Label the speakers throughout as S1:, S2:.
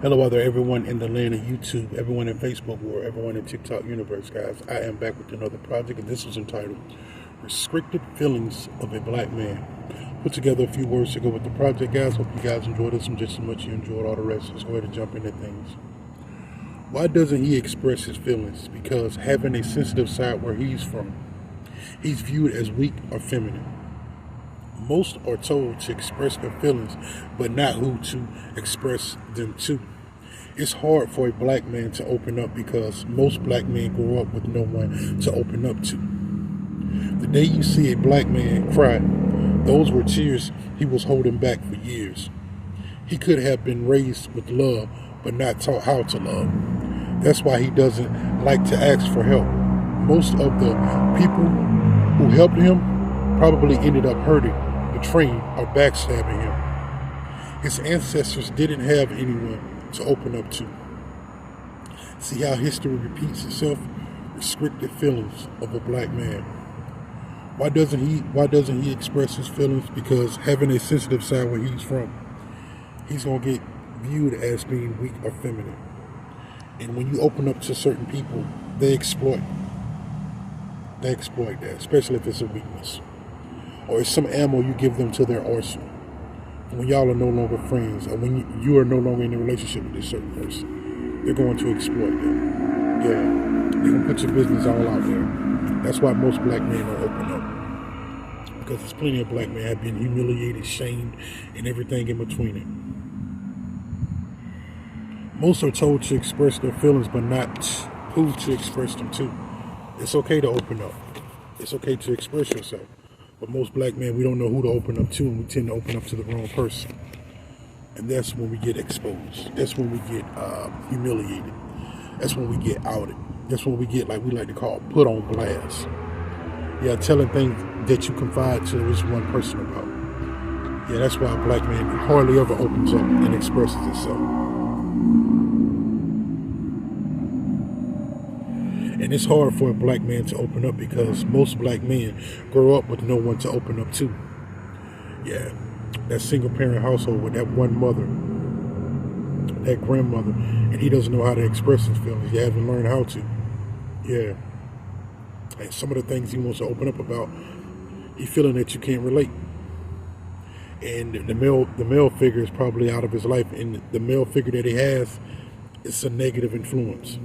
S1: Hello out there, everyone in the land of YouTube, everyone in Facebook world, everyone in TikTok universe, guys. I am back with another project, and this was entitled Restricted Feelings of a Black Man. Put together a few words to go with the project, guys. Hope you guys enjoyed this one just as much as you enjoyed all the rest. Let's go ahead and jump into things. Why doesn't he express his feelings? Because having a sensitive side where he's from, he's viewed as weak or feminine. Most are told to express their feelings, but not who to express them to. It's hard for a black man to open up because most black men grow up with no one to open up to. The day you see a black man cry, those were tears he was holding back for years. He could have been raised with love, but not taught how to love. That's why he doesn't like to ask for help. Most of the people who helped him probably ended up hurting, betraying, or backstabbing him. His ancestors didn't have anyone to open up to. See how history repeats itself? Restricted feelings of a black man. Why doesn't he express his feelings? Because having a sensitive side where he's from, he's gonna get viewed as being weak or feminine. And when you open up to certain people, they exploit that, especially if it's a weakness. Or it's some ammo you give them to their arsenal. When y'all are no longer friends, or when you are no longer in a relationship with this certain person, they're going to exploit that. Yeah, they're going to put your business all out there. That's why most black men don't open up. Because there's plenty of black men have been humiliated, shamed, and everything in between it. Most are told to express their feelings, but not who to express them to. It's okay to open up. It's okay to express yourself. But most black men, we don't know who to open up to, and we tend to open up to the wrong person. And that's when we get exposed. That's when we get humiliated. That's when we get outed. That's when we get, like we like to call, put on blast. Yeah, telling things that you confide to this one person about. Yeah, that's why a black man hardly ever opens up and expresses himself. And it's hard for a black man to open up because most black men grow up with no one to open up to. Yeah, that single parent household with that one mother, that grandmother, and he doesn't know how to express his feelings. He hasn't learned how to. Yeah. And some of the things he wants to open up about, he's feeling that you can't relate. And the male figure is probably out of his life, and the male figure that he has is a negative influence.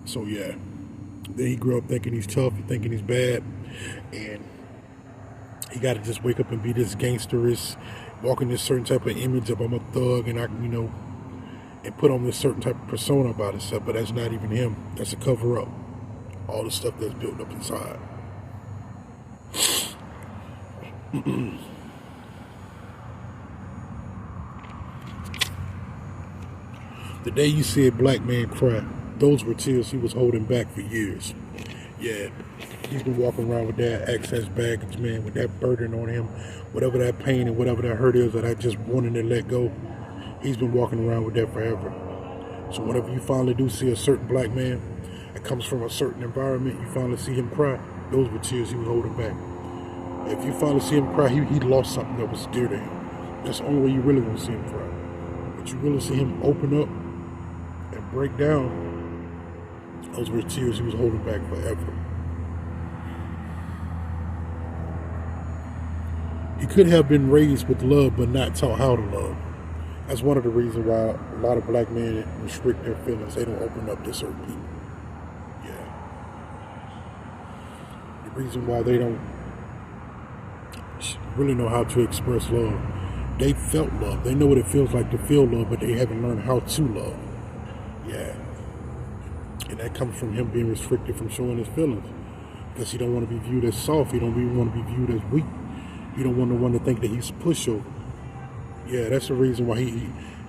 S1: So yeah, then he grew up thinking he's tough, thinking he's bad, and he got to just wake up and be this gangsterist, walk in this certain type of image of I'm a thug, and and put on this certain type of persona about himself. But that's not even him. That's a cover up. All the stuff that's built up inside. The day you see a black man cry, those were tears he was holding back for years. Yeah, he's been walking around with that excess baggage, man, with that burden on him, whatever that pain and whatever that hurt is that I just wanted to let go. He's been walking around with that forever. So whenever you finally do see a certain black man that comes from a certain environment, you finally see him cry, those were tears he was holding back. If you finally see him cry, he lost something that was dear to him. That's the only way you really want to see him cry. But you really see him open up and break down, those were tears he was holding back forever. He could have been raised with love, but not taught how to love. That's one of the reasons why a lot of black men restrict their feelings. They don't open up to certain people. Yeah. The reason why they don't really know how to express love. They felt love. They know what it feels like to feel love, but they haven't learned how to love. Yeah. And that comes from him being restricted from showing his feelings. Because he don't want to be viewed as soft. He don't even want to be viewed as weak. He don't want no one to think that he's a pushover. Yeah, that's the reason why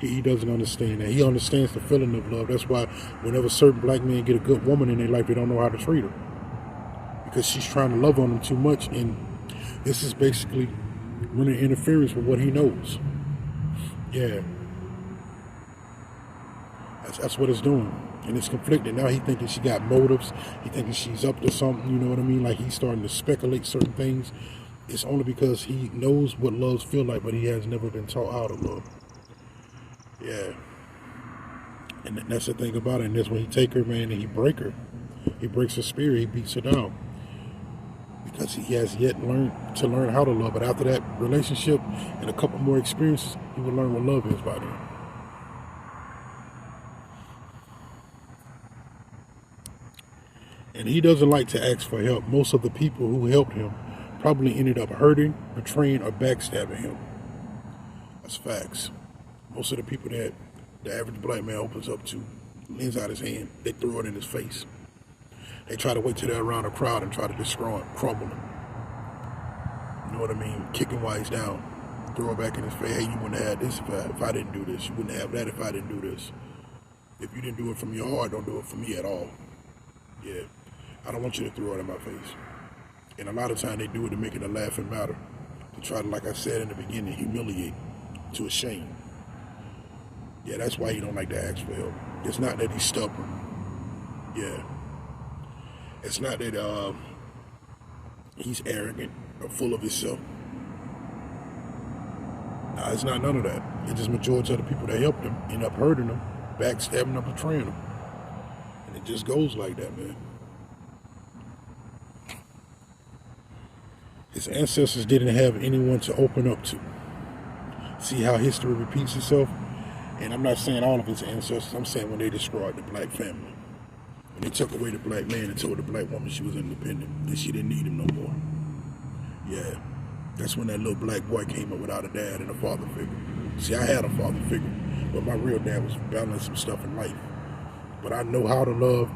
S1: he doesn't understand that. He understands the feeling of love. That's why whenever certain black men get a good woman in their life, they don't know how to treat her. Because she's trying to love on them too much. And this is basically running interference with what he knows. Yeah. That's what it's doing. And it's conflicted. Now he thinking she got motives. He thinking she's up to something, you know what I mean? Like he's starting to speculate certain things. It's only because he knows what loves feel like, but he has never been taught how to love. Yeah. And that's the thing about it. And that's when he take her, man, and he break her. He breaks her spirit. He beats her down because he has yet to learn how to love. But after that relationship and a couple more experiences, he will learn what love is by then. And he doesn't like to ask for help. Most of the people who helped him probably ended up hurting, betraying, or backstabbing him. That's facts. Most of the people that the average black man opens up to, leans out his hand, they throw it in his face. They try to wait till they're around a crowd and try to destroy him, crumble him. You know what I mean? Kick him while he's down. Throw it back in his face. Hey, you wouldn't have had this if I didn't do this. You wouldn't have that if I didn't do this. If you didn't do it from your heart, don't do it for me at all. Yeah. I don't want you to throw it in my face. And a lot of times they do it to make it a laughing matter. To try to, like I said in the beginning, humiliate, to a shame. Yeah, that's why he don't like to ask for help. It's not that he's stubborn. Yeah. It's not that he's arrogant or full of himself. Nah, it's not none of that. It's just majority of the people that helped him end up hurting him, backstabbing him, betraying him. And it just goes like that, man. His ancestors didn't have anyone to open up to. See how history repeats itself? And I'm not saying all of his ancestors. I'm saying when they destroyed the black family. When they took away the black man and told the black woman she was independent, that she didn't need him no more. Yeah. That's when that little black boy came up without a dad and a father figure. See, I had a father figure, but my real dad was battling some stuff in life. But I know how to love,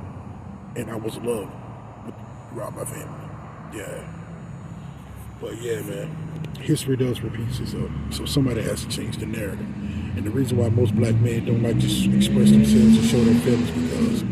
S1: and I was loved throughout my family. Yeah. But yeah, man, history does repeat itself. So somebody has to change the narrative. And the reason why most black men don't like to express themselves and show their feelings because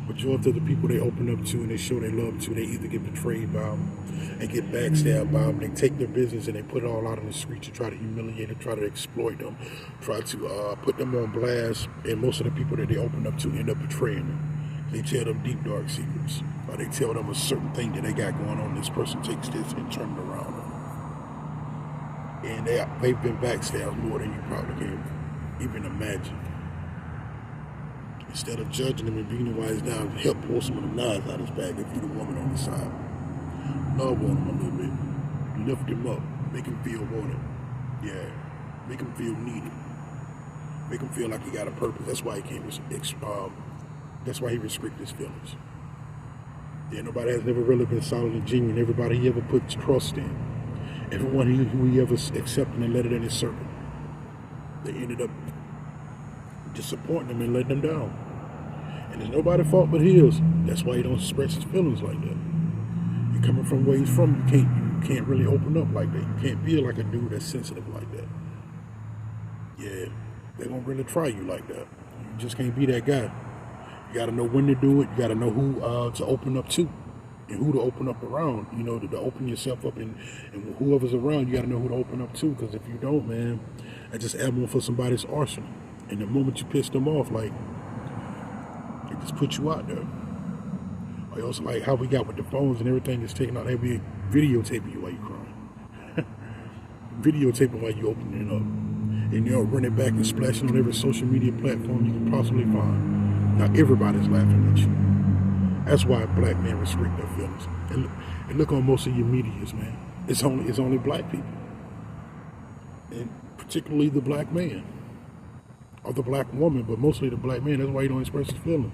S1: majority of the people they open up to and they show their love to, they either get betrayed by them and get backstabbed by them. They take their business and they put it all out on the street to try to humiliate them, try to exploit them, try to put them on blast. And most of the people that they open up to end up betraying them. They tell them deep, dark secrets. Or they tell them a certain thing that they got going on. This person takes this and turns it around on them. And they've been backstabbed more than you probably can even imagine. Instead of judging them and beating them while he's down, help pull some of the knives out his bag if you're the woman on the side. Love on him a little bit. Lift him up. Make him feel wanted. Yeah. Make him feel needed. Make him feel like he got a purpose. That's why he can't that's why he restricts his feelings. Yeah, nobody has never really been solid and genuine. Everybody he ever puts trust in, everyone who he ever accepted and let it in his circle, they ended up disappointing him and letting him down. And it's nobody's fault but his. That's why he don't express his feelings like that. You're coming from where he's from, you can't really open up like that. You can't be like a dude that's sensitive like that. Yeah, they're gonna really try you like that. You just can't be that guy. You got to know when to do it. You got to know who to open up to and who to open up around, you know, to open yourself up. And whoever's around, you got to know who to open up to. Because if you don't, man, that's just ammo for somebody's arsenal. And the moment you piss them off, like, it just puts you out there. Or also, like, how we got with the phones and everything that's taken out, they be videotaping you while you crying. Videotaping while you opening it up. And, you know, running back and splashing on every social media platform you can possibly find. Now everybody's laughing at you. That's why black men restrict their feelings. And look on most of your medias, man. It's only black people. And particularly the black man. Or the black woman, but mostly the black man. That's why he don't express his feelings.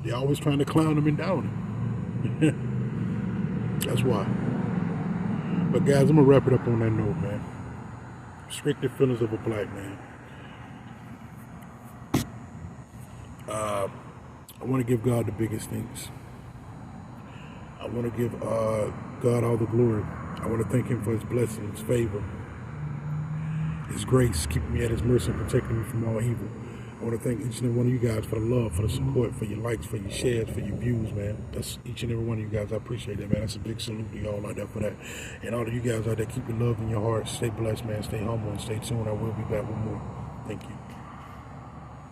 S1: They're always trying to clown him and down him. That's why. But guys, I'm gonna wrap it up on that note, man. Restrict the feelings of a black man. I want to give God the biggest things. I want to give God all the glory. I want to thank him for his blessings, his favor, his grace, keeping me at his mercy and protecting me from all evil. I want to thank each and every one of you guys for the love, for the support, for your likes, for your shares, for your views, man. That's each and every one of you guys. I appreciate that, man. That's a big salute to y'all out there for that. And all of you guys out there, keep your love in your heart. Stay blessed, man. Stay humble and stay tuned. I will be back with more. Thank you.